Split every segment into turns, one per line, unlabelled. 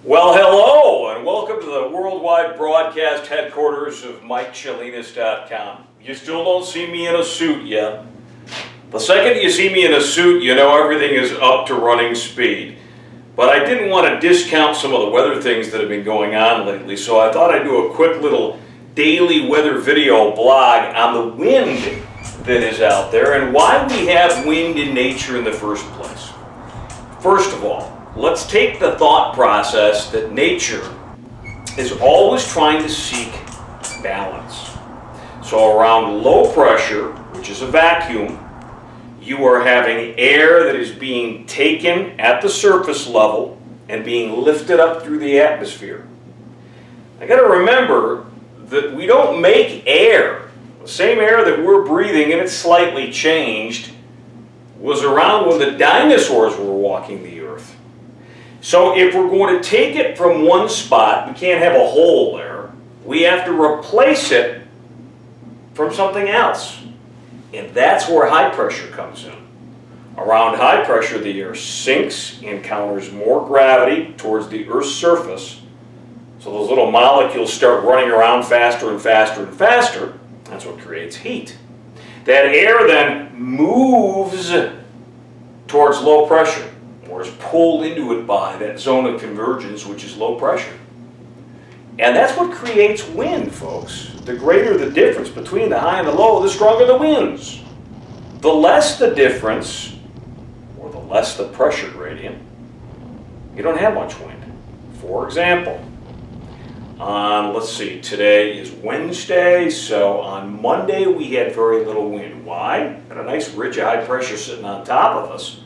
Well, hello, and welcome to the worldwide broadcast headquarters of MikeTsolinas.com. You still don't see me in a suit yet. The second you see me in a suit, you know everything is up to running speed. But I didn't want to discount some of the weather things that have been going on lately, so I thought I'd do a quick little daily weather video blog on the wind that is out there and why we have wind in nature in the first place. First of all, let's take the thought process that nature is always trying to seek balance. So around low pressure, which is a vacuum, you are having air that is being taken at the surface level and being lifted up through the atmosphere. I got to remember that we don't make air. The same air that we're breathing, and it's slightly changed, was around when the dinosaurs were walking the earth. So if we're going to take it from one spot, we can't have a hole there. We have to replace it from something else. And that's where high pressure comes in. Around high pressure, the air sinks, encounters more gravity towards the Earth's surface. So those little molecules start running around faster and faster and faster. That's what creates heat. That air then moves towards low pressure, or is pulled into it by that zone of convergence, which is low pressure. And that's what creates wind, folks. The greater the difference between the high and the low, the stronger the winds. The less the difference, or the less the pressure gradient, you don't have much wind. For example, today is Wednesday, so on Monday we had very little wind. Why? Got a nice ridge of high pressure sitting on top of us.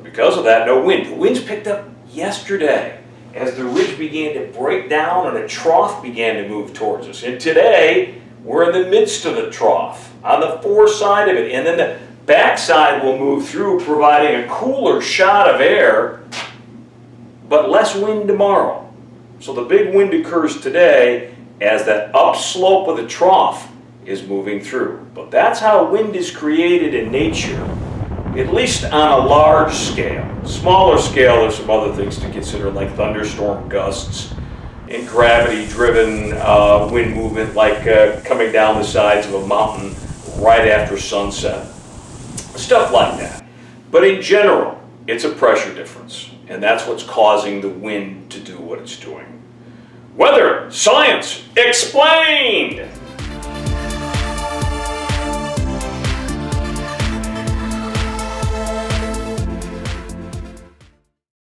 Because of that, no wind. The winds picked up yesterday as the ridge began to break down and a trough began to move towards us. And today, we're in the midst of the trough, on the foreside of it. And then the backside will move through, providing a cooler shot of air, but less wind tomorrow. So the big wind occurs today as that upslope of the trough is moving through. But that's how wind is created in nature, at least on a large scale. Smaller scale, there's some other things to consider, like thunderstorm gusts and gravity-driven wind movement, like coming down the sides of a mountain right after sunset. Stuff like that. But in general, it's a pressure difference, and that's what's causing the wind to do what it's doing. Weather Science Explained!